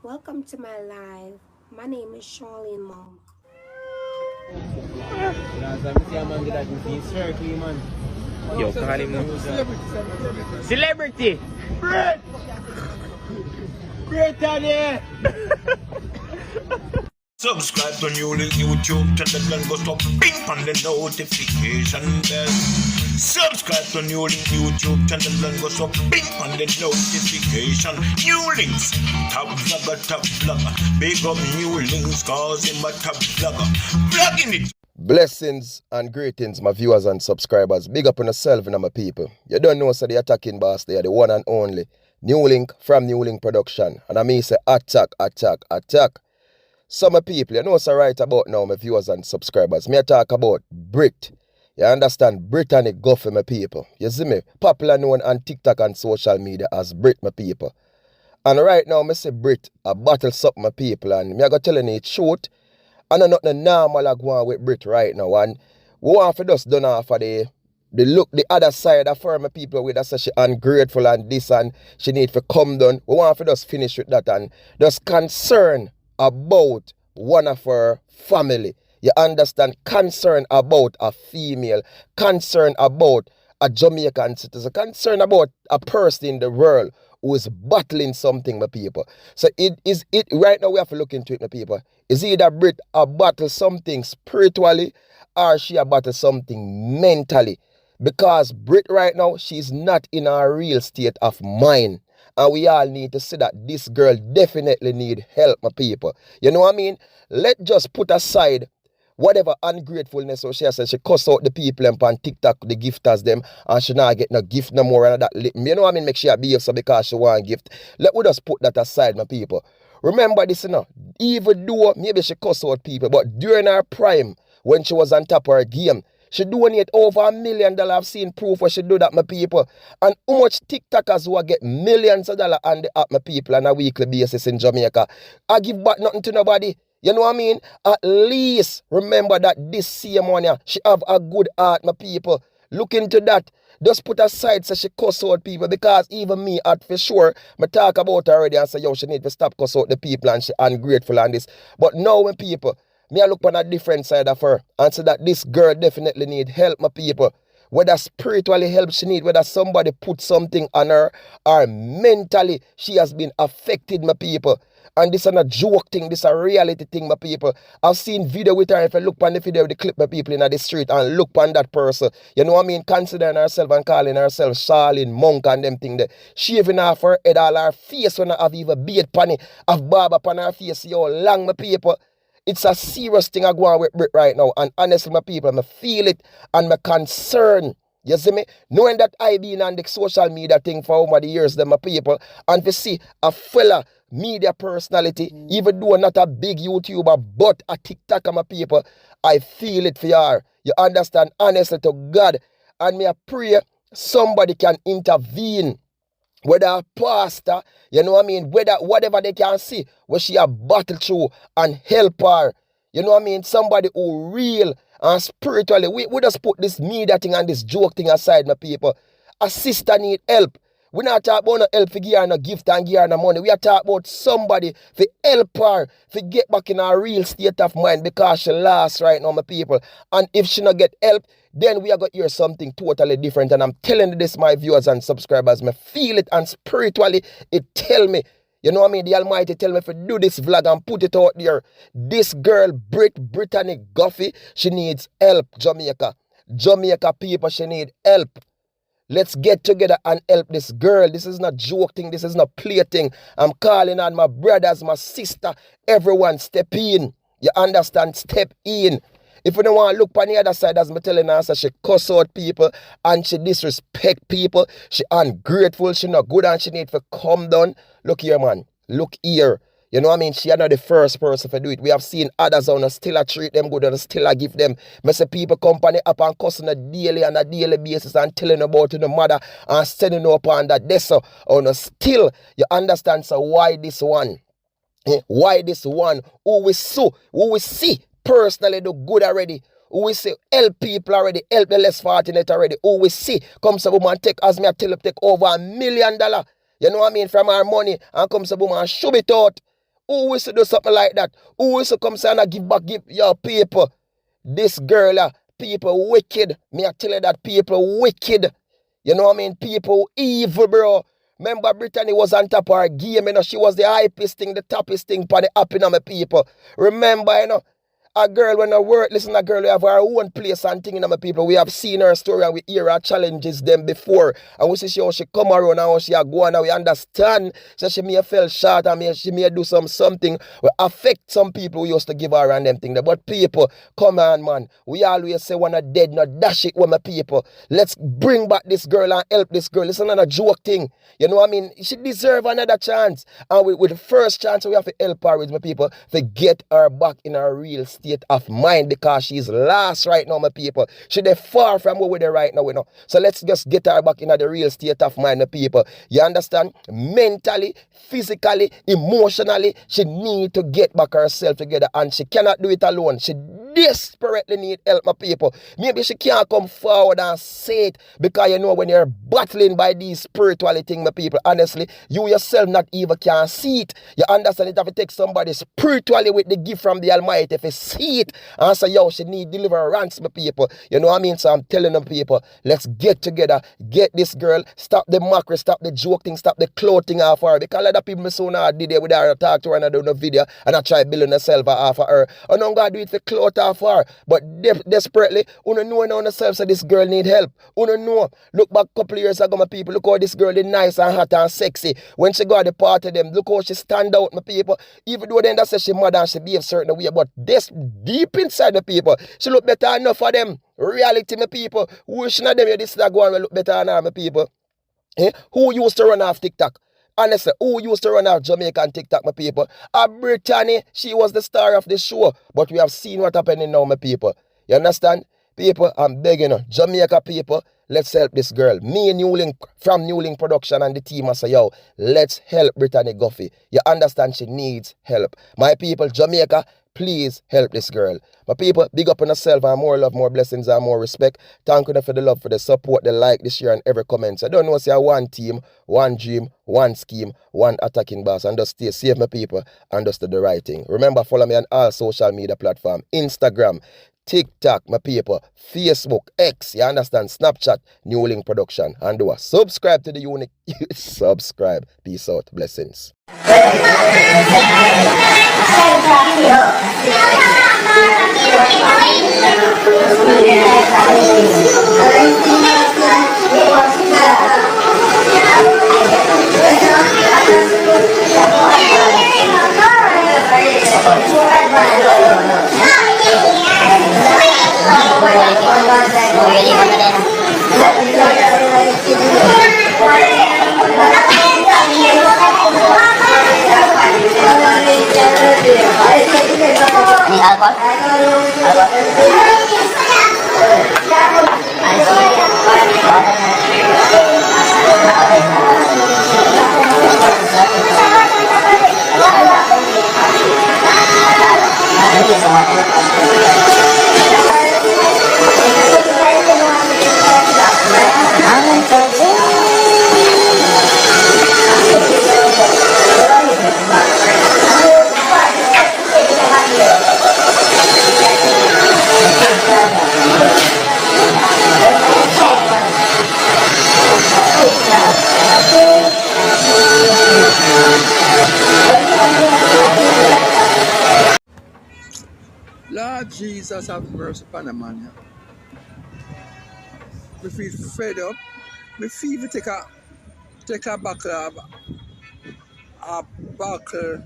Welcome to my live. My name is Charlene Mom. Yo, call him now. Celebrity! Britt! Brittany! Subscribe to NEWLINK YouTube channel and go stop ping on the notification bell. Subscribe to NEWLINK YouTube channel and go stop ping on the notification. NEWLINKs, top vlogger. Big up NEWLINKs cause him a top vlogger. Vlogging it. Blessings and greetings, my viewers and subscribers. Big up on yourself and my people. You don't know, so the attacking boss, they are the one and only NEWLINK from NEWLINK Production. And I mean say attack. Some people, you know, so right about now, my viewers and subscribers. Me talk about Britt. You understand? Brittany go for my people. You see me? Popular known on TikTok and social media as Britt, my people. And right now, I say Britt, I battle something, my people. And me I go telling you it's short. And I'm not the normal I go on with Britt right now. And we want for just done off of the look, the other side of her, my people, with that say she ungrateful and this and she need to come down. We want for just finish with that and just concern about one of her family. You understand? Concern about a female. Concern about a Jamaican citizen. Concern about a person in the world who is battling something, my people. So it right now we have to look into it, my people. Is either Britt a battle something spiritually or she a battle something mentally? Because Britt right now, she's not in a real state of mind. And we all need to see that this girl definitely need help, my people. You know what I mean? Let's just put aside whatever ungratefulness or she said she cuss out the people and on TikTok, the gifters them, and she not get no gift no more and that. You know what I mean? Make sure behave so because she want gift. Let me just put that aside, my people. Remember this, you know, even though maybe she cuss out people, but during her prime, when she was on top of her game, she donate over $1 million. I've seen proof where she do that, my people. And how much TikTokers who get millions of dollars on the app, my people, on a weekly basis in Jamaica. I give back nothing to nobody. You know what I mean? At least remember that this same one, she have a good heart, my people. Look into that. Just put aside so she cuss out people, because even me at for sure, I talk about her already and say, yo, she need to stop cuss out the people and she ungrateful and this. But now, my people, me I look on a different side of her and say that this girl definitely need help, my people. Whether spiritually help she need, whether somebody put something on her or mentally she has been affected, my people. And this is not a joke thing, this is a reality thing, my people. I've seen video with her. If I look on the video, the clip my people in the street and look on that person. You know what I mean? Considering herself and calling herself Charlene Monk and them thing there. Shaving off her head, all her face when I have even beard panny, have barb upon her face, yo, long, my people. It's a serious thing I go on with Britt right now. And honestly, my people, I feel it and my concern. You see me? Knowing that I been on the social media thing for over the years, then my people, and to see a fella media personality, even though not a big YouTuber, but a TikToker, my people, I feel it for y'all. You understand? Honestly to God. And me I pray somebody can intervene. Whether a pastor, you know what I mean, whether whatever they can see, where she a battle through and help her. You know what I mean? Somebody who real and spiritually. We just put this media thing and this joke thing aside, my people. A sister need help. We not talk about no help for give her no gift and give her no money. We are talking about somebody for help her to get back in her real state of mind because she lost right now, my people. And if she not get help, then we are going to hear something totally different. And I'm telling you this, my viewers and subscribers. I feel it and spiritually it tell me. You know what I mean? The Almighty tell me to do this vlog and put it out there. This girl, Brittany Guffey, she needs help, Jamaica. Jamaica people, she need help. Let's get together and help this girl. This is not joke thing. This is not play thing. I'm calling on my brothers, my sister. Everyone step in. You understand? Step in. If you don't want to look on the other side, as I'm telling her, so she cuss out people and she disrespect people. She ungrateful. She not good and she need to come down. Look here, man. Look here. You know what I mean? She is not the first person to do it. We have seen others on still treat them good and still give them. I say people company up and cussing on a daily basis and telling about the mother and sending up on that this on still. You understand? So why this one? Why this one? Who we see personally do good already? Who we see help people already, help the less fortunate already? Who we see come some woman take, as me I tell you, take over $1 million. You know what I mean? From our money and come some woman and shove it out. Who is to do something like that? Who is to come say and give your people? This girl, people wicked. Me I tell you that people wicked. You know what I mean? People evil, bro. Remember, Brittany was on top of her game, you know. She was the hypest thing, the toppest thing for the happy my people. Remember, you know, a girl when I work, listen, a girl we have our own place and thing in my people. We have seen her story and we hear her challenges them before. And we see how she come around and how she a go and we understand. So she may fell short and she may do something will affect some people who used to give her and them thing. But people, come on, man. We always say when I dead, not dash it with my people. Let's bring back this girl and help this girl. It's not a joke thing. You know what I mean? She deserve another chance. And with the first chance we have to help her with my people to get her back in her real state of mind, because she's lost right now, my people. She's far from where we're right now, you know. So let's just get her back in the real state of mind, my people. You understand? Mentally, physically, emotionally, she need to get back herself together, and she cannot do it alone. She desperately need help, my people. Maybe she can't come forward and say it, because you know when you're battling by these spirituality thing, my people, honestly, you yourself not even can see it. You understand? It have to take somebody spiritually with the gift from the Almighty if you see it and say, yo, she need deliverance, my people. You know what I mean? So I'm telling them, people, let's get together, get this girl, stop the mockery, stop the joking, stop the clothing off her, because a lot of people so now did it with her, talk to her and I do no video and I try building herself off of her. And I'm gonna do it for cloth off her. But desperately, you know now yourself, so this girl need help. You know, look back a couple of years ago, my people, look how this girl is nice and hot and sexy. When she got the party them, look how she stand out, my people. Even though then that says she mad and she behave certain way, but this deep inside the people, she look better enough for them. Reality, my people. Wishing at them, you this that go on look better than her, my people. Who used to run off TikTok? Honestly, who used to run off Jamaican TikTok, my people? Brittany, she was the star of the show. But we have seen what happening now, my people. You understand? People, I'm begging you, Jamaica people, let's help this girl. Me and NEWLINK from NEWLINK Production and the team, I say, yo, let's help Brittany Guffey. You understand she needs help. My people, Jamaica, please help this girl. My people, big up on yourself and more love, more blessings and more respect. Thank you for the love, for the support, the like, the share and every comment. So I don't know, say one team, one dream, one scheme, one attacking boss. And just stay safe, my people, and just do the right thing. Remember, follow me on all social media platforms. Instagram, TikTok, my people, Facebook, X, you understand, Snapchat, NEWLINK Production, and do a subscribe to the unique. Subscribe. Peace out. Blessings. Any alcohol? Lord Jesus, have mercy upon a man. Me feel fed up. Me feel take a buckle